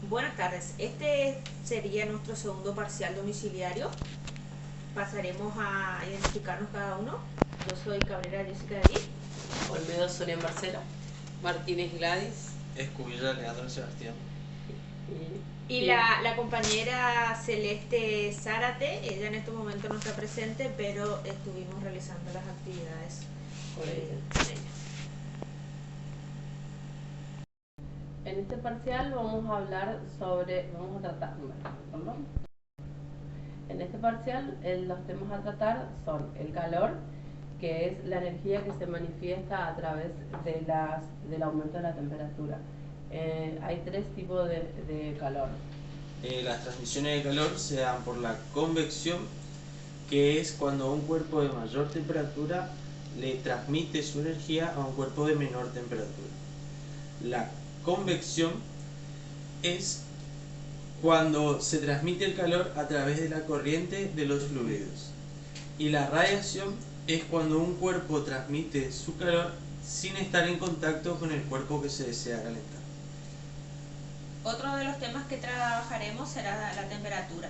Buenas tardes, este sería nuestro segundo parcial domiciliario. Pasaremos a identificarnos cada uno. Yo soy Cabrera Jessica David. Olmedo Sonia Marcela. Martínez Gladys. Escubilla Leandro Sebastián. Y la compañera Celeste Zárate, ella en este momento no está presente, pero estuvimos realizando las actividades con ella. En este parcial vamos a hablar sobre, En este parcial los temas a tratar son el calor, que es la energía que se manifiesta a través del aumento de la temperatura. Hay tres tipos de calor. Las transmisiones de calor se dan por la convección, que es cuando un cuerpo de mayor temperatura le transmite su energía a un cuerpo de menor temperatura. La convección es cuando se transmite el calor a través de la corriente de los fluidos. Y la radiación es cuando un cuerpo transmite su calor sin estar en contacto con el cuerpo que se desea calentar. Otro de los temas que trabajaremos será la temperatura.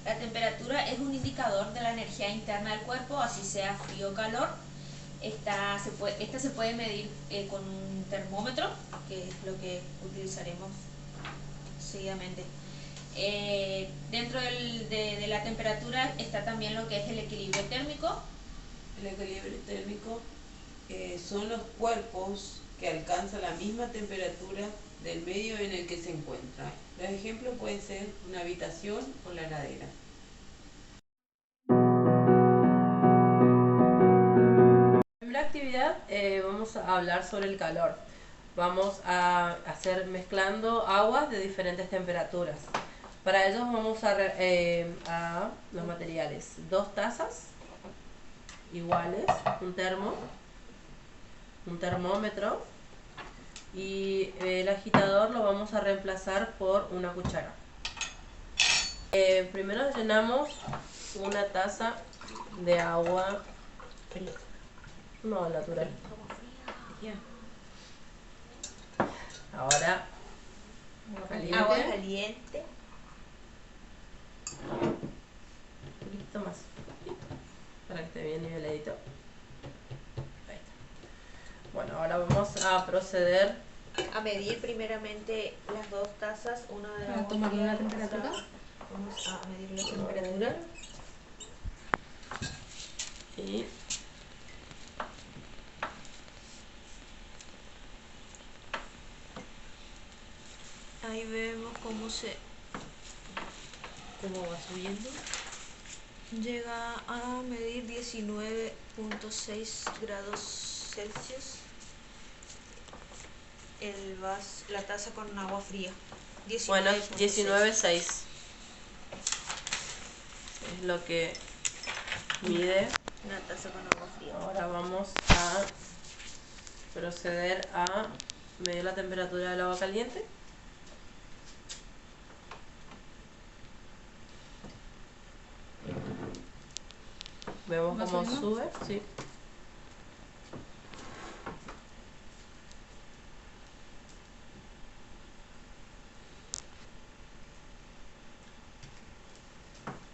La temperatura es un indicador de la energía interna del cuerpo, así sea frío o calor. Esta se puede medir con un termómetro, que es lo que utilizaremos seguidamente. Dentro de la temperatura está también lo que es el equilibrio térmico. El equilibrio térmico son los cuerpos que alcanzan la misma temperatura del medio en el que se encuentra. Los ejemplos pueden ser una habitación o la heladera. En la primera actividad vamos a hablar sobre el calor. Vamos a hacer mezclando aguas de diferentes temperaturas. Para ello vamos a los materiales: 2 tazas iguales, un termómetro, y el agitador lo vamos a reemplazar por una cuchara. Primero llenamos una taza de agua natural. Ahora Agua caliente. Un poquito más para que esté bien niveladito. Ahí está. Bueno, ahora vamos a proceder A medir primeramente las 2 tazas, una de ¿Para agua tomarle fría, la temperatura? Vamos a medir la temperatura. y Ahí vemos cómo va subiendo. Llega a medir 19.6 grados Celsius. La taza con agua fría. 19.6 es lo que mide. Una taza con agua fría. Ahora vamos a proceder a medir la temperatura del agua caliente. Vemos ¿Va cómo subiendo? sube, sí.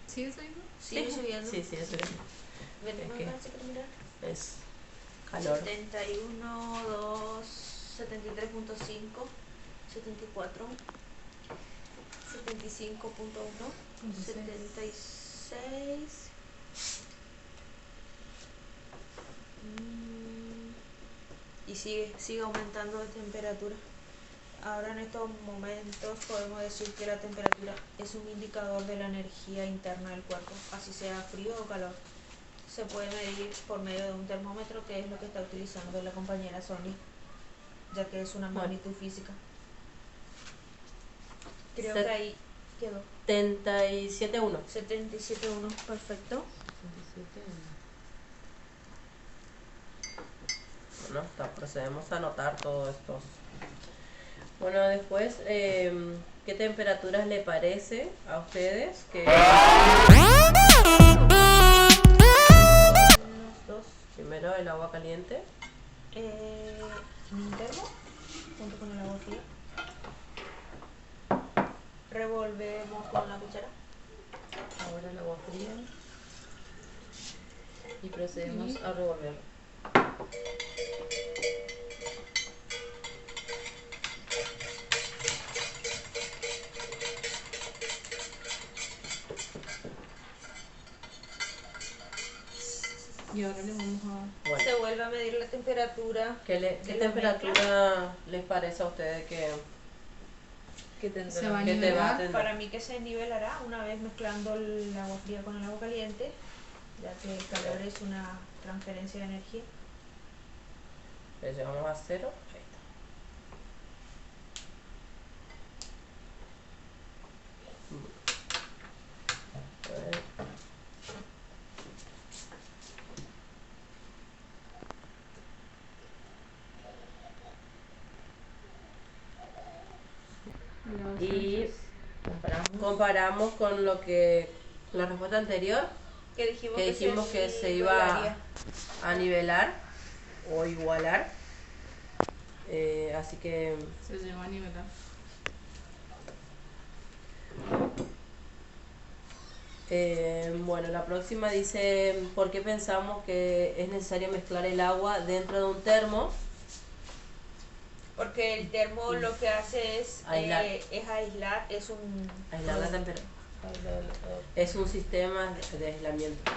¿Sigue subiendo? Sigue subiendo. Sí, sigue subiendo. Venimos Es que- acá, para mirar. Es calor. 71, 2, 73.5, 74, 75.1, 76. Y sigue aumentando de temperatura. Ahora en estos momentos podemos decir que la temperatura es un indicador de la energía interna del cuerpo, así sea frío o calor. Se puede medir por medio de un termómetro, que es lo que está utilizando la compañera Sonia, ya que es una magnitud física. Creo que ahí quedó. 77.1. 77.1, perfecto. Bueno, procedemos a anotar todo esto. Bueno, después, ¿qué temperaturas le parece a ustedes que Los dos. primero el agua caliente? Un termo junto con el agua fría. revolvemos con la cuchara. Ahora el agua fría y procedemos a revolver. Y ahora le vamos a... Bueno, Se vuelve a medir la temperatura. ¿qué de la temperatura les parece a ustedes que tendrá? Se va a que te nivelar. a tener? Para mí que se nivelará una vez mezclando el agua fría con el agua caliente, ya que el calor es una transferencia de energía. Le llevamos a 0. Ahí está. A ver. Y comparamos con lo que la respuesta anterior, Que dijimos que se iba nivelaría. a nivelar o igualar. Así que Se lleva a nivelar. bueno, la próxima dice: ¿por qué pensamos que es necesario mezclar el agua dentro de un termo? Porque el termo lo que hace es Aislar. aislar, es un... Aislar la temperatura. Es un sistema de aislamiento.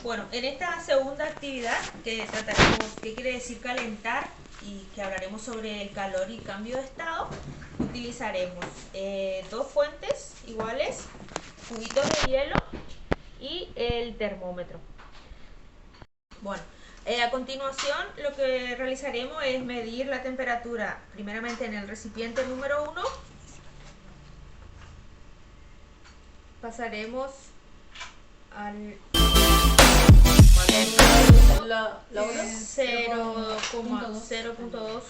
Bueno, en esta segunda actividad que trataremos qué quiere decir calentar y que hablaremos sobre el calor y cambio de estado, utilizaremos dos fuentes iguales, cubitos de hielo y el termómetro. Bueno, a continuación lo que realizaremos es medir la temperatura primeramente en el recipiente número 1. Pasaremos al La hora. 0,2.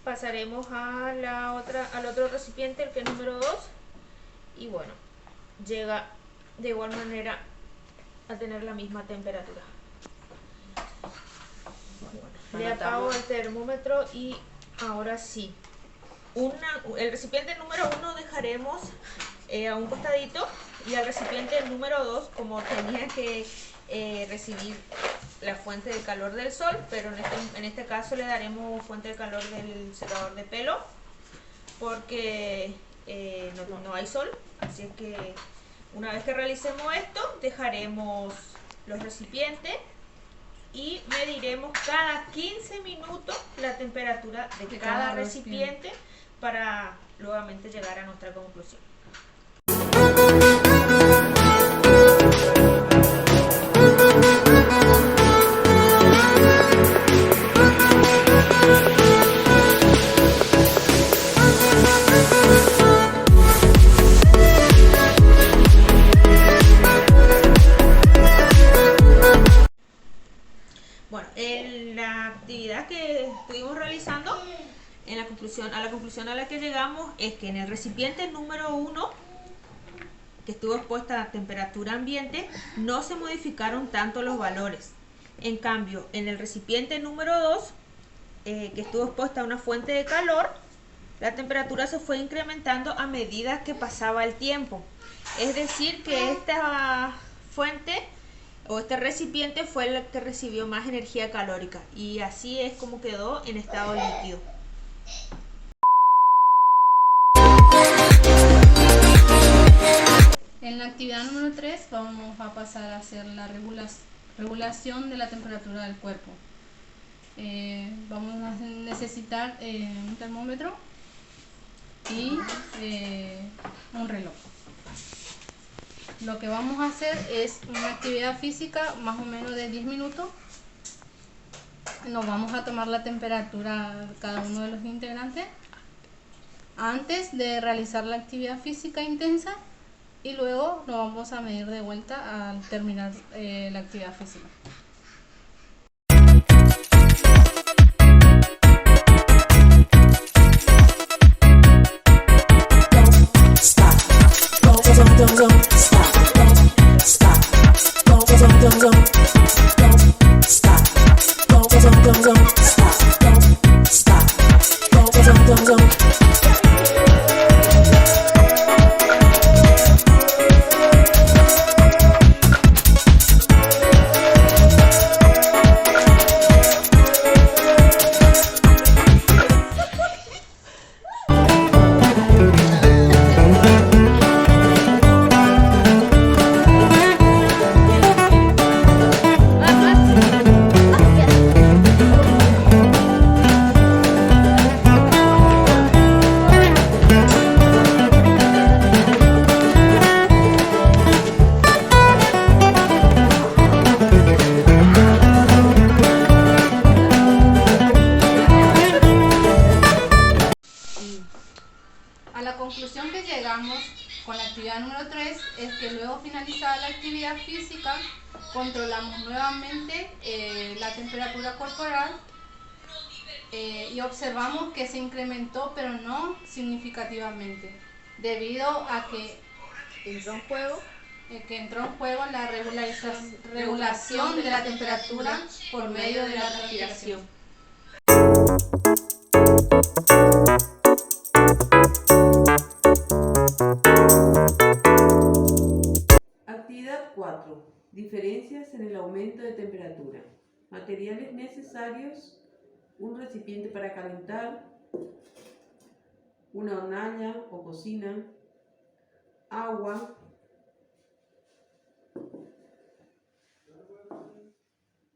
Pasaremos a al otro recipiente, el que es número 2, y bueno, llega de igual manera a tener la misma temperatura. Bueno, le apago el termómetro y ahora sí. El recipiente número 1 dejaremos a un costadito, y al recipiente número 2, como tenía que recibir la fuente de calor del sol, pero en este caso le daremos fuente de calor del secador de pelo, porque no hay sol. Así es que una vez que realicemos esto, dejaremos los recipientes y mediremos cada 15 minutos la temperatura de cada recipiente para nuevamente llegar a nuestra conclusión. Bueno, en la actividad que estuvimos realizando, a la conclusión a la que llegamos es que en el recipiente número 1, que estuvo expuesta a temperatura ambiente, no se modificaron tanto los valores. En cambio, en el recipiente número 2, que estuvo expuesta a una fuente de calor, la temperatura se fue incrementando a medida que pasaba el tiempo. Es decir, que esta fuente o este recipiente fue el que recibió más energía calórica, y así es como quedó en estado líquido. En la actividad número 3 vamos a pasar a hacer la regulación de la temperatura del cuerpo. Vamos a necesitar un termómetro y un reloj. Lo que vamos a hacer es una actividad física más o menos de 10 minutos. Nos vamos a tomar la temperatura cada uno de los integrantes antes de realizar la actividad física intensa, y luego nos vamos a medir de vuelta al terminar la actividad física. Don't stop. Don't stop. con la actividad número 3 es que luego finalizada la actividad física, controlamos nuevamente la temperatura corporal y observamos que se incrementó, pero no significativamente, debido a que entró en juego la regulación de la temperatura por medio de la transpiración. Actividad 4. Diferencias en el aumento de temperatura. Materiales necesarios: un recipiente para calentar, una hornalla o cocina, agua,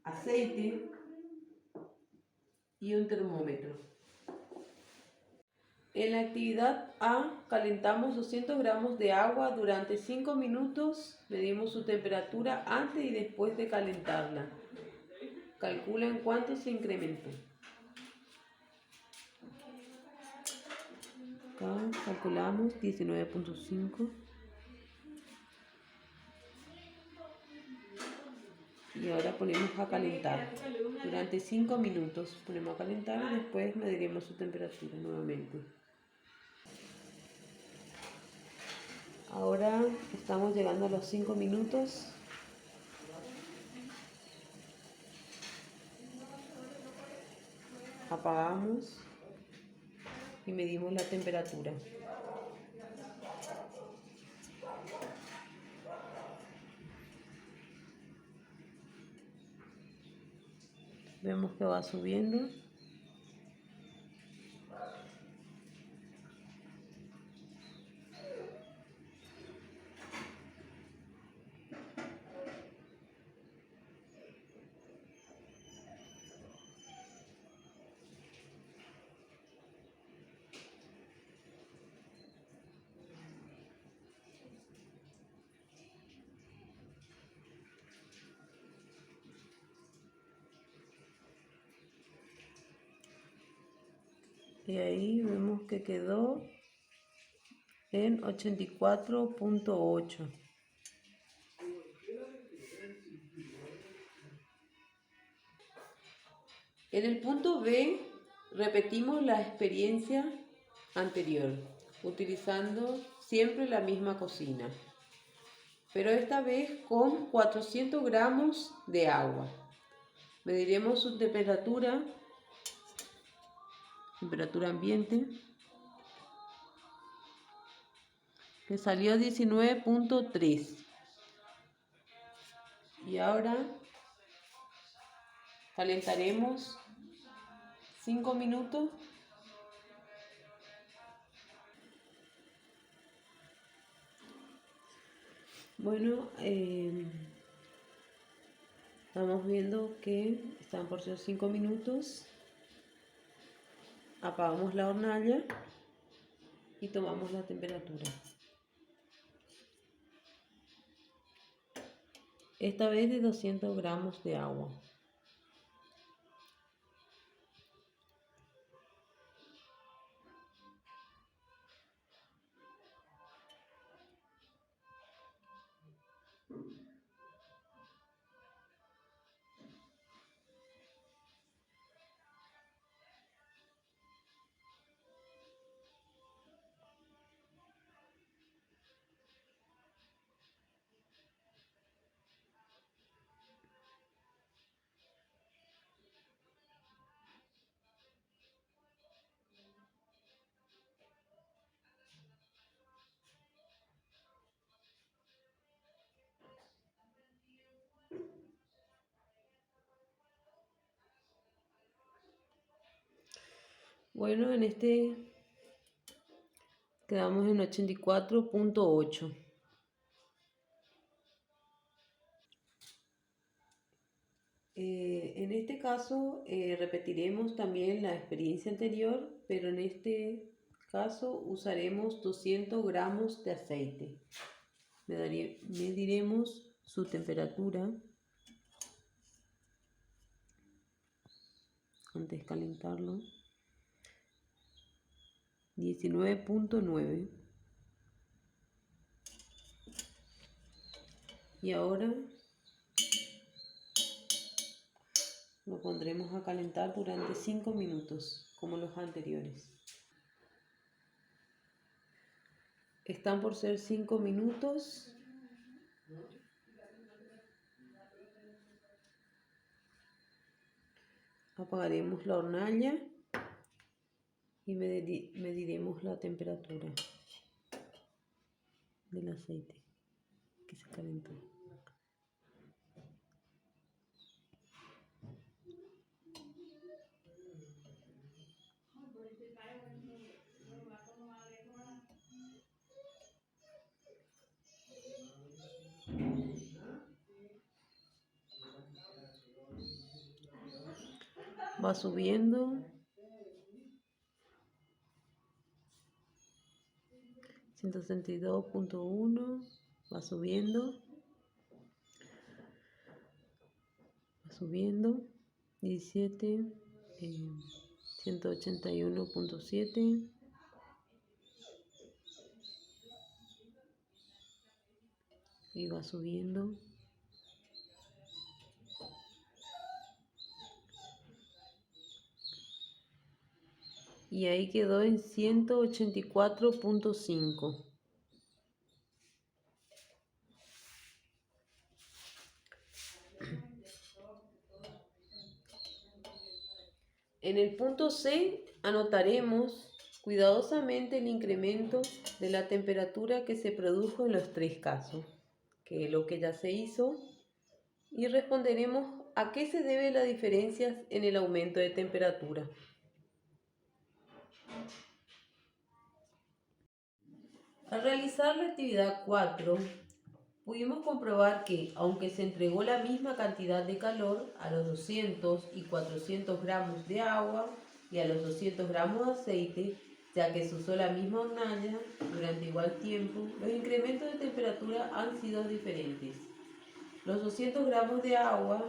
aceite y un termómetro. En la actividad A, calentamos 200 gramos de agua durante 5 minutos. Medimos su temperatura antes y después de calentarla. Calcula en cuánto se incrementó. Acá calculamos 19.5. Y ahora ponemos a calentar. Durante 5 minutos ponemos a calentar y después mediremos su temperatura nuevamente. Ahora estamos llegando a los 5 minutos. Apagamos y medimos la temperatura. Vemos que va subiendo. Y ahí vemos que quedó en 84.8. En el punto B repetimos la experiencia anterior, utilizando siempre la misma cocina, pero esta vez con 400 gramos de agua. Mediremos su temperatura ambiente, que salió 19.3. Y ahora calentaremos 5 minutos. Bueno, estamos viendo que están por ser 5 minutos. Apagamos la hornalla y tomamos la temperatura. Esta vez de 200 gramos de agua. Bueno, en este quedamos en 84.8. En este caso repetiremos también la experiencia anterior, pero en este caso usaremos 200 gramos de aceite. Mediremos su temperatura antes de calentarlo. 19.9. Y ahora lo pondremos a calentar durante 5 minutos, como los anteriores. Están por ser 5 minutos. Apagaremos la hornalla y mediremos la temperatura del aceite que se calentó. Va subiendo. 162.1, va subiendo. Va subiendo. 17, 181.7. Y va subiendo. Y ahí quedó en 184.5. En el punto C anotaremos cuidadosamente el incremento de la temperatura que se produjo en los 3 casos, que es lo que ya se hizo, y responderemos a qué se debe la diferencia en el aumento de temperatura. Al realizar la actividad 4, pudimos comprobar que, aunque se entregó la misma cantidad de calor a los 200 y 400 gramos de agua y a los 200 gramos de aceite, ya que se usó la misma hornalla durante igual tiempo, los incrementos de temperatura han sido diferentes. Los 200 gramos de agua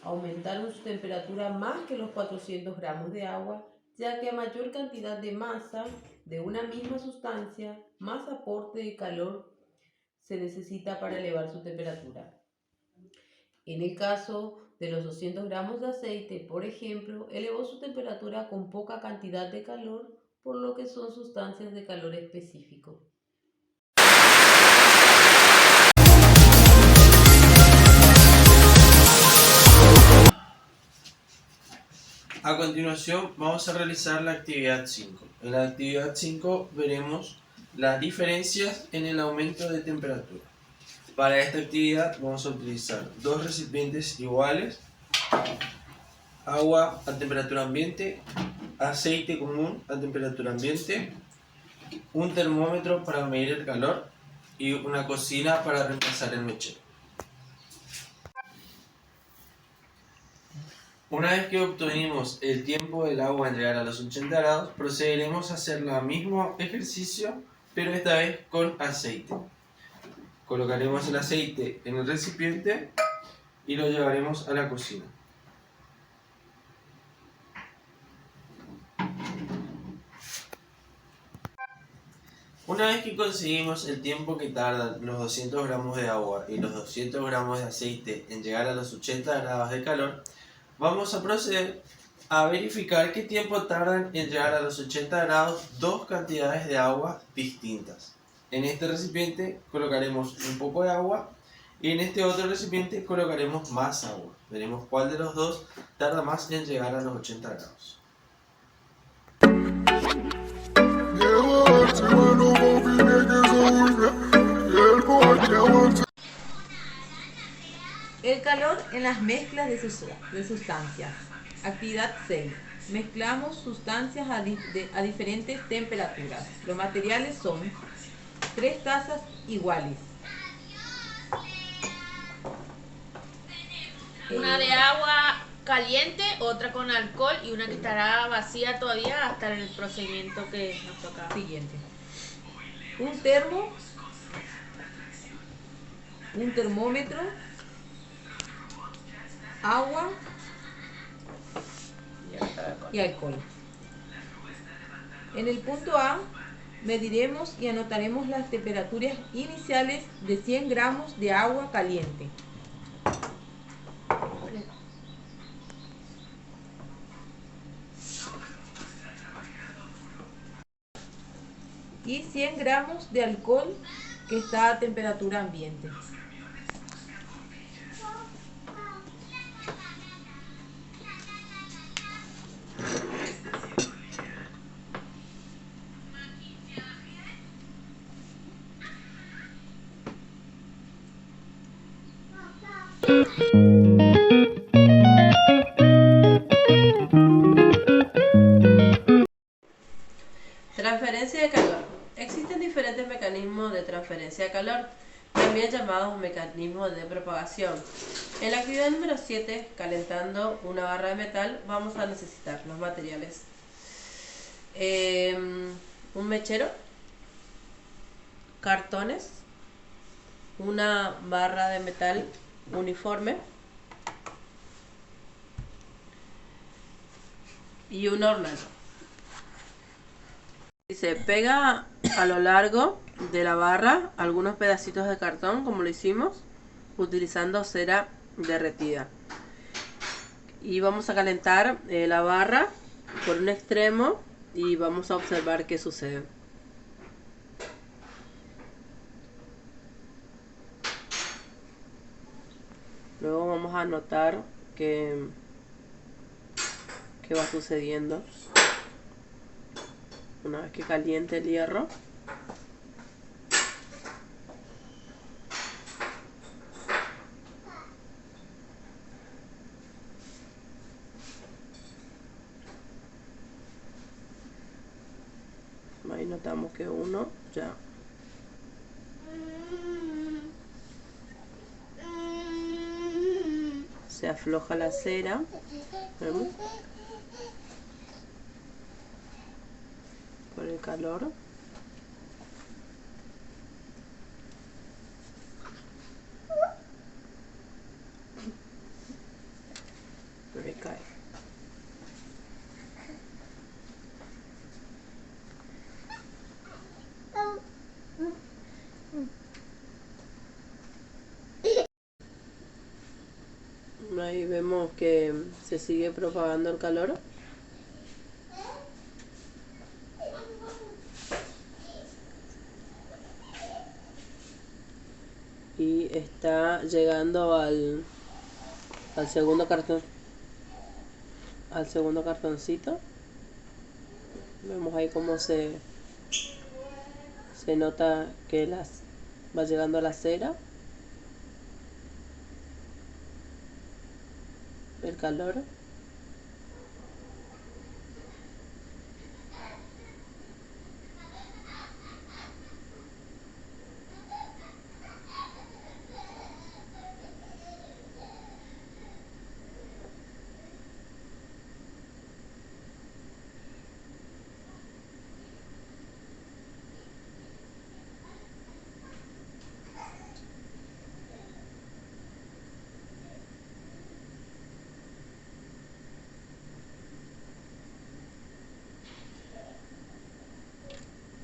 aumentaron su temperatura más que los 400 gramos de agua, ya que a mayor cantidad de masa de una misma sustancia, más aporte de calor se necesita para elevar su temperatura. En el caso de los 200 gramos de aceite, por ejemplo, elevó su temperatura con poca cantidad de calor, por lo que son sustancias de calor específico. A continuación vamos a realizar la actividad 5. En la actividad 5 veremos las diferencias en el aumento de temperatura. Para esta actividad vamos a utilizar 2 recipientes iguales, agua a temperatura ambiente, aceite común a temperatura ambiente, un termómetro para medir el calor y una cocina para reemplazar el mechero. Una vez que obtuvimos el tiempo del agua en llegar a los 80 grados, procederemos a hacer el mismo ejercicio, pero esta vez con aceite. Colocaremos el aceite en el recipiente y lo llevaremos a la cocina. Una vez que conseguimos el tiempo que tardan los 200 gramos de agua y los 200 gramos de aceite en llegar a los 80 grados de calor, vamos a proceder a verificar qué tiempo tardan en llegar a los 80 grados dos cantidades de agua distintas. En este recipiente colocaremos un poco de agua y en este otro recipiente colocaremos más agua. Veremos cuál de los dos tarda más en llegar a los 80 grados. El calor en las mezclas de sustancias. Actividad 6. Mezclamos sustancias a diferentes temperaturas. Los materiales son 3 tazas iguales. Una de agua caliente, otra con alcohol y una que estará vacía todavía hasta el procedimiento que nos toca. Siguiente. Un termo, un termómetro, agua y alcohol. En el punto A Mediremos y anotaremos las temperaturas iniciales de 100 gramos de agua caliente y 100 gramos de alcohol que está a temperatura ambiente. Transferencia de calor. Existen diferentes mecanismos de transferencia de calor, también llamados mecanismos de propagación. En la actividad número 7, calentando una barra de metal, vamos a necesitar los materiales. Un mechero, cartones, una barra de metal uniforme y un hornallo. Se pega a lo largo de la barra algunos pedacitos de cartón, como lo hicimos, utilizando cera derretida. Y vamos a calentar la barra por un extremo y vamos a observar qué sucede. Luego vamos a notar qué va sucediendo. Una vez que caliente el hierro, ahí notamos que uno ya se afloja la cera. ¿Vemos? Por el calor. Ahí cae. Ahí vemos que se sigue propagando el calor. Y está llegando al segundo cartoncito. Vemos ahí cómo se nota que va llegando a la cera el calor.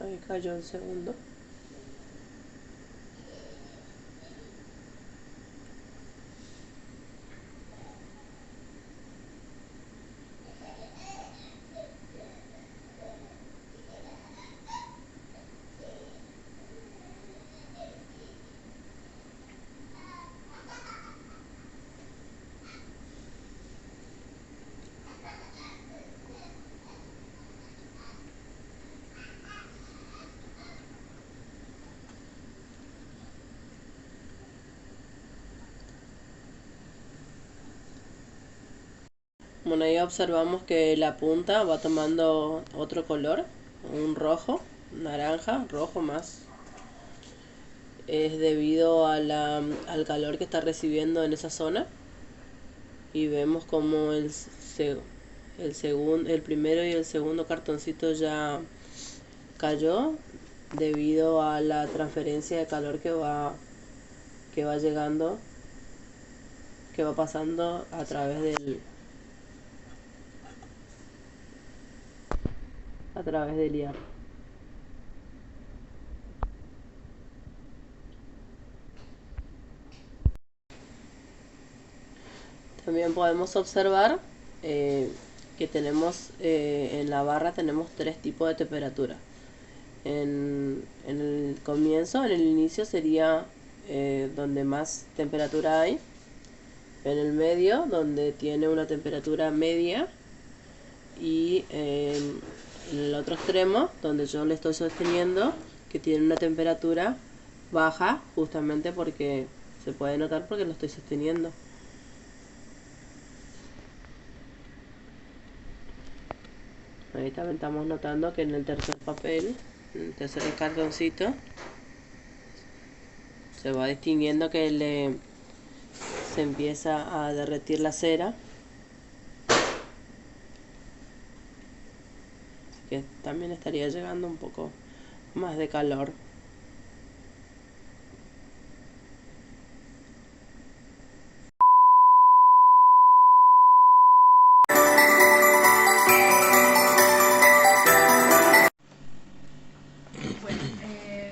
Ahí cayó el segundo. Bueno, ahí observamos que la punta va tomando otro color, un rojo, naranja, rojo más. Es debido a al calor que está recibiendo en esa zona. Y vemos como el primero y el segundo cartoncito ya cayó debido a la transferencia de calor que va llegando, que va pasando a través del hierro. También podemos observar que tenemos en la barra tenemos 3 tipos de temperatura. En el comienzo, en el inicio sería donde más temperatura hay. En el medio, donde tiene una temperatura media. Y en el otro extremo, donde yo le estoy sosteniendo, que tiene una temperatura baja, justamente porque se puede notar porque lo estoy sosteniendo. Ahí también estamos notando que en el tercer papel, en el tercer cartoncito, se va distinguiendo que se empieza a derretir la cera. Así que también estaría llegando un poco más de calor.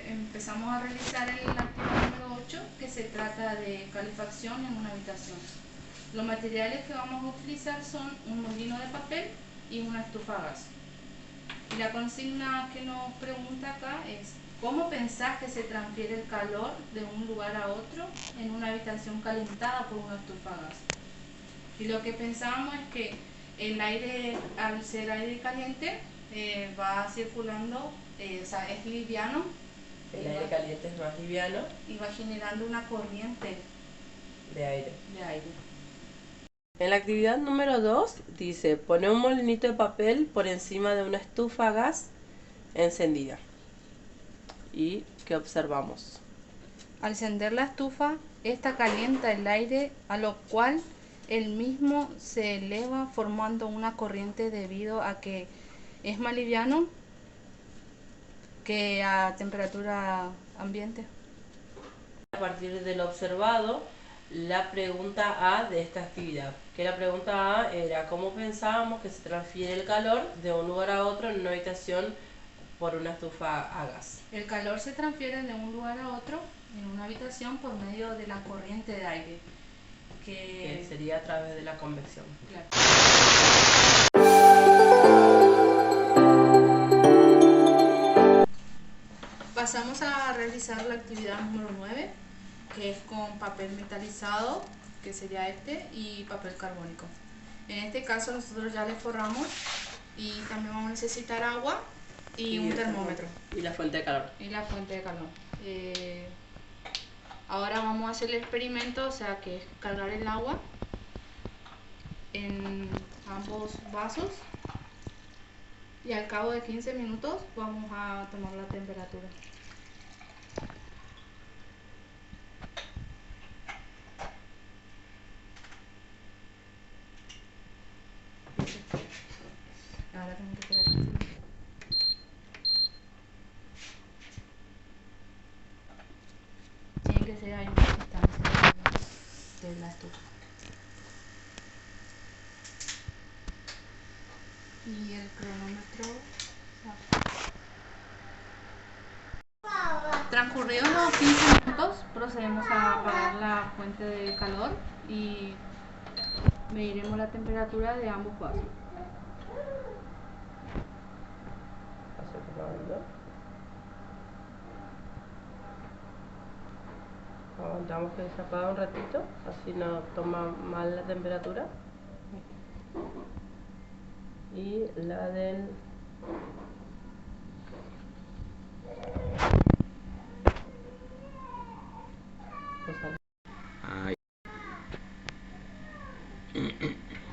Empezamos a realizar el actividad número 8, que se trata de calefacción en una habitación. Los materiales que vamos a utilizar son un molino de papel y una estufa a gas. Y la consigna que nos pregunta acá es: ¿cómo pensás que se transfiere el calor de un lugar a otro en una habitación calentada por una estufa a gas? Y lo que pensamos es que el aire, al ser aire caliente, va circulando, o sea, es liviano. El aire caliente es más liviano. Y va generando una corriente De aire. de aire. En la actividad número 2 dice: pone un molinito de papel por encima de una estufa a gas encendida. ¿Y qué observamos? Al encender la estufa, esta calienta el aire, a lo cual el mismo se eleva formando una corriente debido a que es más liviano que a temperatura ambiente. A partir del observado, la pregunta A de esta actividad. Que la pregunta A era: ¿cómo pensábamos que se transfiere el calor de un lugar a otro en una habitación por una estufa a gas? El calor se transfiere de un lugar a otro en una habitación por medio de la corriente de aire, Que sería a través de la convección. Claro. Pasamos a realizar la actividad número 9, que es con papel metalizado, que sería este, y papel carbónico. En este caso nosotros ya le forramos y también vamos a necesitar agua y un termómetro. Y la fuente de calor. Y la fuente de calor. Ahora vamos a hacer el experimento, o sea que es cargar el agua en ambos vasos y al cabo de 15 minutos vamos a tomar la temperatura. Ahora tengo que esperar 15 minutos. Tiene que ser a una distancia de la estufa. Y el cronómetro. Transcurridos los 15 minutos, procedemos a apagar la fuente de calor y mediremos la temperatura de ambos vasos. Aguantamos que se apague un ratito, así no toma mal la temperatura. Y la del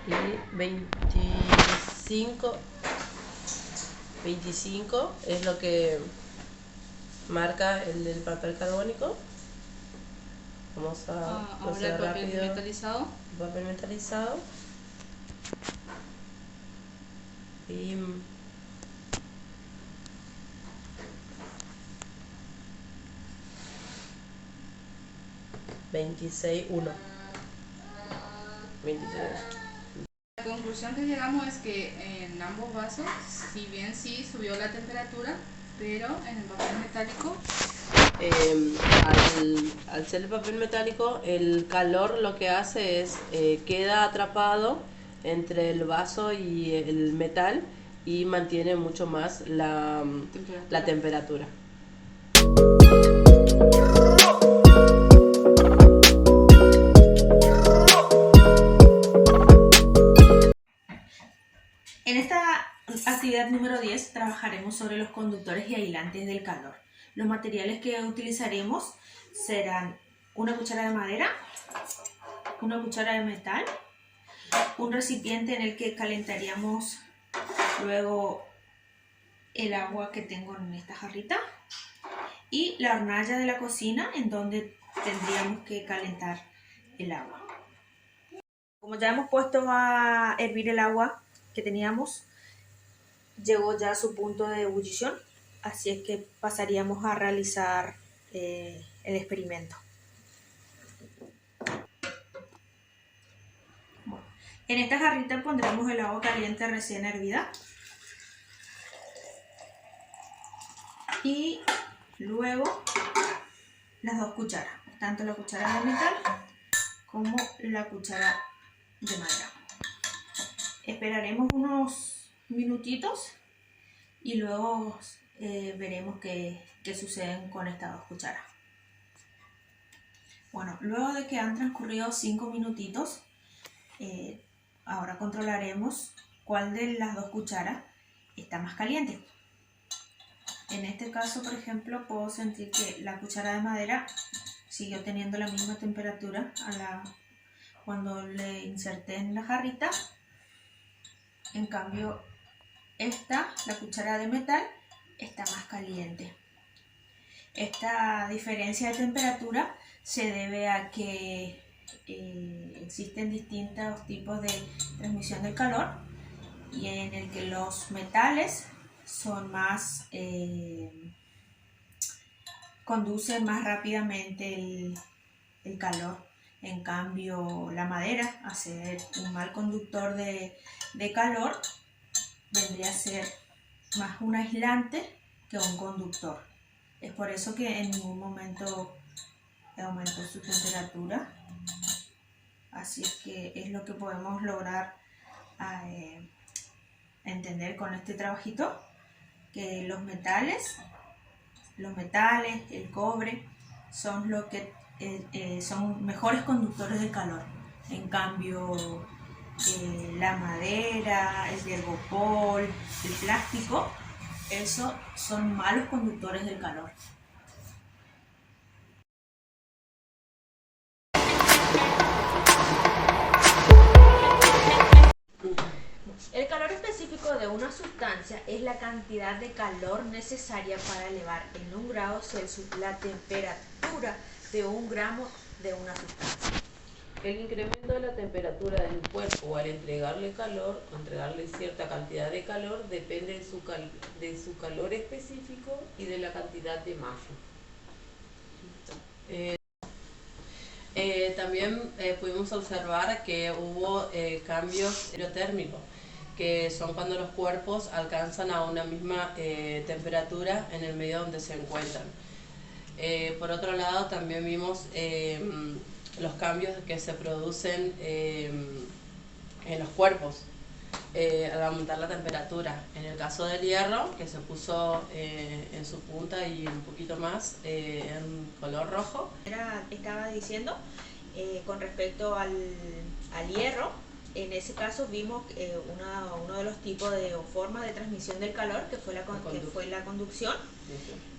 y 25 es lo que marca el del papel carbónico. Vamos a ahora el papel metalizado. Papel metalizado. Y 26.1. 26. La conclusión que llegamos es que en ambos vasos, si bien sí subió la temperatura, pero en el papel metálico al ser el papel metálico, el calor lo que hace es queda atrapado entre el vaso y el metal y mantiene mucho más la temperatura. En esta actividad número 10 trabajaremos sobre los conductores y aislantes del calor. Los materiales que utilizaremos serán una cuchara de madera, una cuchara de metal, un recipiente en el que calentaríamos luego el agua que tengo en esta jarrita y la hornalla de la cocina en donde tendríamos que calentar el agua. Como ya hemos puesto a hervir el agua que teníamos, llegó ya a su punto de ebullición, así es que pasaríamos a realizar el experimento. Bueno, en esta jarrita pondremos el agua caliente recién hervida y luego las 2 cucharas, tanto la cuchara de metal como la cuchara de madera. Esperaremos unos minutitos y luego veremos qué sucede con estas 2 cucharas. Bueno, luego de que han transcurrido 5 minutitos, ahora controlaremos cuál de las 2 cucharas está más caliente. En este caso, por ejemplo, puedo sentir que la cuchara de madera siguió teniendo la misma temperatura cuando le inserté en la jarrita. En cambio, la cuchara de metal, está más caliente. Esta diferencia de temperatura se debe a que existen distintos tipos de transmisión del calor y en el que los metales son más conducen más rápidamente el calor. En cambio, la madera, al ser un mal conductor de calor, vendría a ser más un aislante que un conductor. Es por eso que en ningún momento aumentó su temperatura. Así es que es lo que podemos lograr entender con este trabajito, que los metales, el cobre, son lo que son mejores conductores de calor. En cambio, la madera, el hiergopol, el plástico, esos son malos conductores del calor. El calor específico de una sustancia es la cantidad de calor necesaria para elevar en 1 grado Celsius la temperatura de 1 gramo de una sustancia. El incremento de la temperatura del cuerpo al entregarle calor o entregarle cierta cantidad de calor depende de su calor específico y de la cantidad de masa. También pudimos observar que hubo cambios hidrotérmicos, que son cuando los cuerpos alcanzan a una misma temperatura en el medio donde se encuentran. Por otro lado, también vimos los cambios que se producen en los cuerpos al aumentar la temperatura. En el caso del hierro, que se puso en su punta y un poquito más en color rojo. Estaba diciendo con respecto al hierro, en ese caso vimos uno de los tipos o formas de transmisión del calor, que fue la conducción,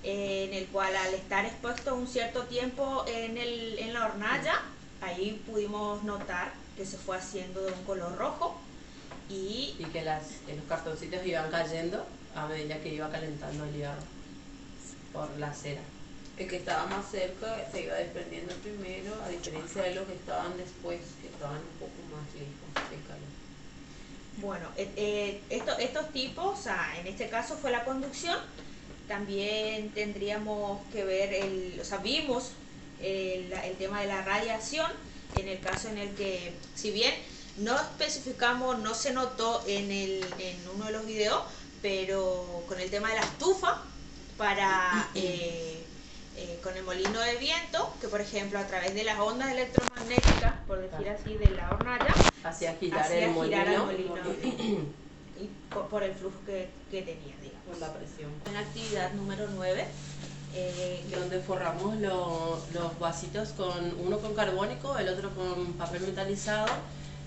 en el cual al estar expuesto un cierto tiempo en la hornalla, ahí pudimos notar que se fue haciendo de un color rojo y que los cartoncitos iban cayendo a medida que iba calentando el hierro por la cera. El que estaba más cerca se iba desprendiendo primero, a diferencia de los que estaban después, que estaban un poco más lejos del calor. Bueno, estos tipos, en este caso fue la conducción. También tendríamos que ver, vimos el tema de la radiación, en el caso en el que, si bien no especificamos, no se notó en uno de los videos, pero con el tema de la estufa, para con el molino de viento, que por ejemplo a través de las ondas electromagnéticas, por decir así, de la hornalla, Hacía girar hacía el girar al molino. molino y por el flujo que tenía, digamos. Por la presión. En la actividad número 9, Donde forramos los vasitos, uno con carbónico, el otro con papel metalizado.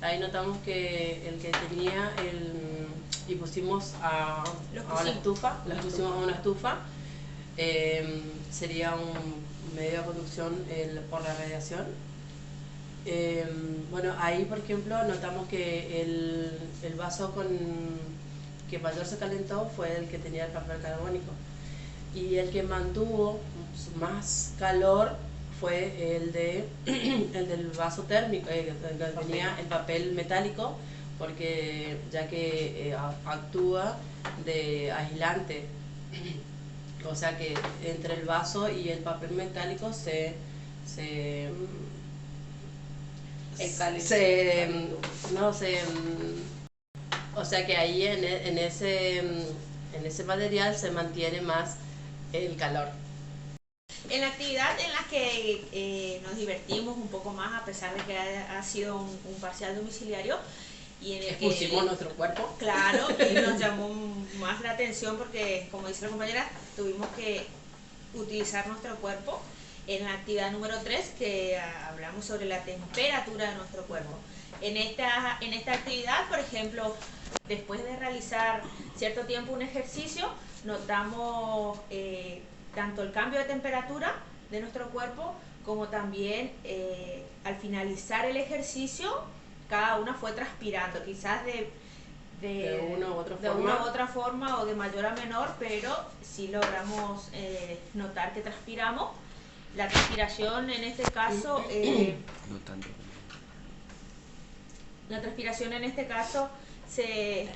Ahí notamos que el que tenía y pusimos a la estufa, los pusimos a una estufa. Sería un medio de conducción por la radiación. Bueno, ahí por ejemplo notamos que el vaso que mayor se calentó fue el que tenía el papel carbónico, y el que mantuvo más calor fue el del vaso térmico, el que tenía el papel metálico, porque ya que actúa de aislante, o sea que entre el vaso y el papel metálico o sea que ahí en ese material se mantiene más el calor. en la actividad en la que nos divertimos un poco más, a pesar de que ha sido un parcial domiciliario, y en el que Pusimos nuestro cuerpo. claro, y nos llamó más la atención porque, como dice la compañera, tuvimos que utilizar nuestro cuerpo en la actividad número 3, que hablamos sobre la temperatura de nuestro cuerpo. En esta actividad, por ejemplo, después de realizar cierto tiempo un ejercicio, notamos tanto el cambio de temperatura de nuestro cuerpo como también al finalizar el ejercicio, cada una fue transpirando, quizás de una u otra forma o de mayor a menor, pero sí logramos notar que transpiramos. La transpiración en este caso No tanto. la transpiración en este caso se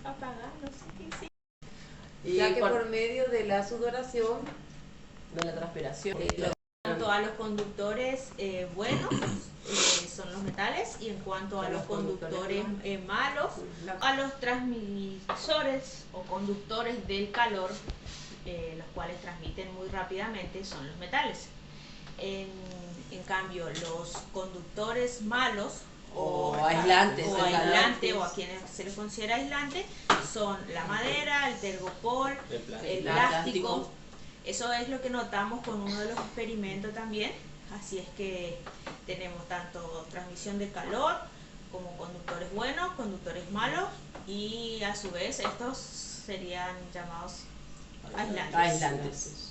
apagar, no sé qué sí. Y Ya que por medio de la sudoración, de la transpiración. Cuanto a los conductores buenos, son los metales, y en cuanto a los conductores malos, a los transmisores o conductores del calor, los cuales transmiten muy rápidamente, son los metales. En cambio, los conductores malos O aislantes, o a quienes se les considera aislante, son la madera, el tergopol, el plástico. plástico. Eso es lo que notamos con uno de los experimentos también. Así es que tenemos tanto transmisión de calor como conductores buenos, conductores malos, y a su vez estos serían llamados aislantes. Aislantes.